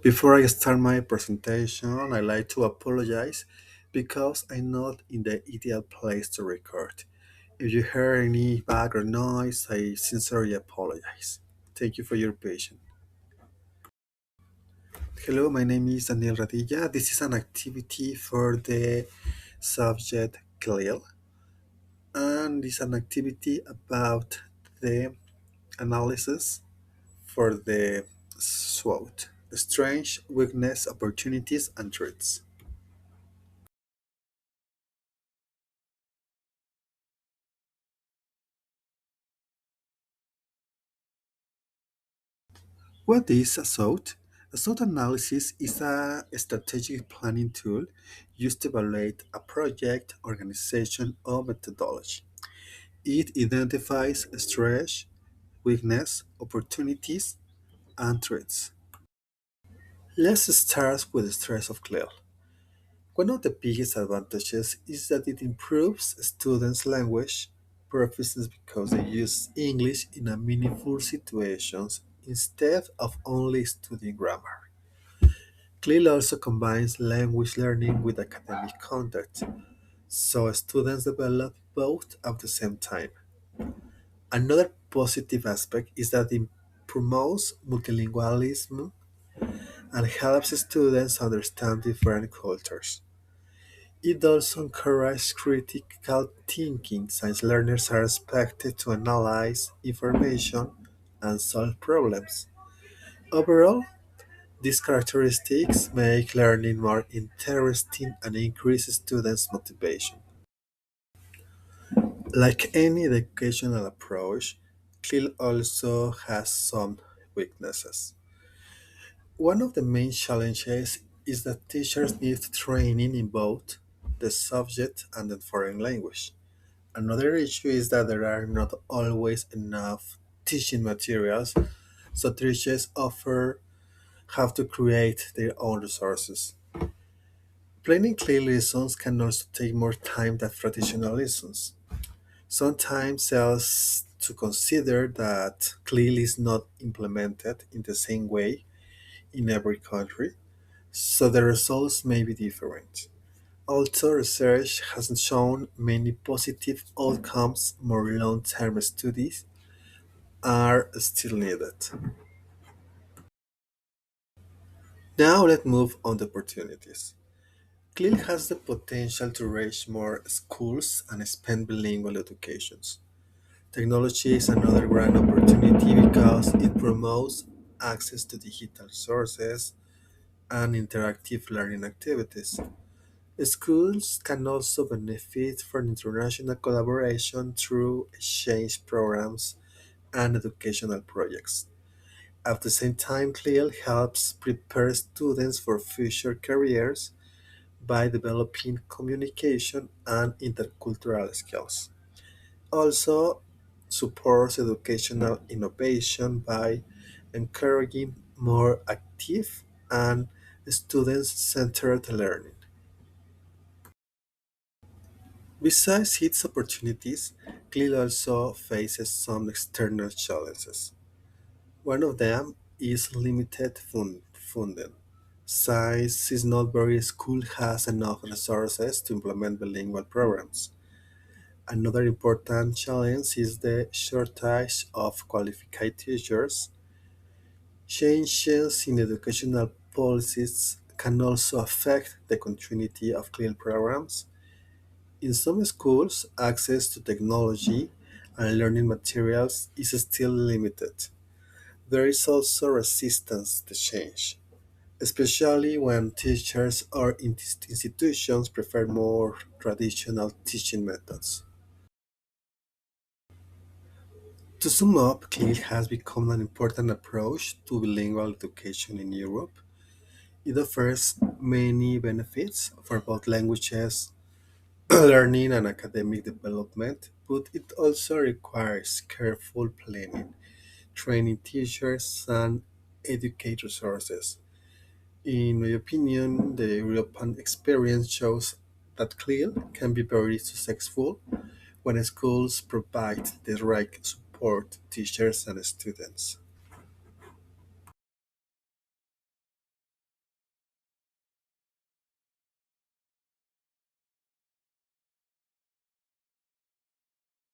Before I start my presentation, I'd like to apologize because I'm not in the ideal place to record. If you hear any background noise, I sincerely apologize. Thank you for your patience. Hello, my name is Daniel Radilla. This is an activity for the subject CLIL, and it's an activity about the analysis for the SWOT, strengths, weakness, opportunities, and threats. What is a SWOT? A SWOT analysis is a strategic planning tool used to evaluate a project, organization, or methodology. It identifies strengths, weakness, opportunities, and threats. Let's start with the strengths of CLIL. One of the biggest advantages is that it improves students' language proficiency because they use English in a meaningful situations instead of only studying grammar. CLIL also combines language learning with academic content, so students develop both at the same time. Another positive aspect is that it promotes multilingualism and helps students understand different cultures. It also encourages critical thinking since learners are expected to analyze information and solve problems. Overall, these characteristics make learning more interesting and increase students' motivation. Like any educational approach, CLIL also has some weaknesses. One of the main challenges is that teachers need training in both the subject and the foreign language. Another issue is that there are not always enough teaching materials, so teachers often have to create their own resources. Planning clear lessons can also take more time than traditional lessons. Sometimes else to consider that CLIL is not implemented in the same way in every country, so the results may be different. Also, research has shown many positive outcomes, more long-term studies are still needed. Now let's move on to opportunities. CLIL has the potential to reach more schools and expand bilingual educations. Technology is another grand opportunity because it promotes access to digital sources and interactive learning activities. Schools can also benefit from international collaboration through exchange programs and educational projects. At the same time, CLIL helps prepare students for future careers by developing communication and intercultural skills. Also, supports educational innovation by encouraging more active and student-centered learning. Besides its opportunities, CLIL also faces some external challenges. One of them is limited funding. Since is not every school has enough resources to implement bilingual programs. Another important challenge is the shortage of qualified teachers. Changes in educational policies can also affect the continuity of CLIL programs. In some schools, access to technology and learning materials is still limited. There is also resistance to change, especially when teachers or institutions prefer more traditional teaching methods. To sum up, CLIL has become an important approach to bilingual education in Europe. It offers many benefits for both languages learning and academic development, but it also requires careful planning, training teachers, and educate resources. In my opinion, the European experience shows that CLIL can be very successful when schools provide the right support to teachers and students.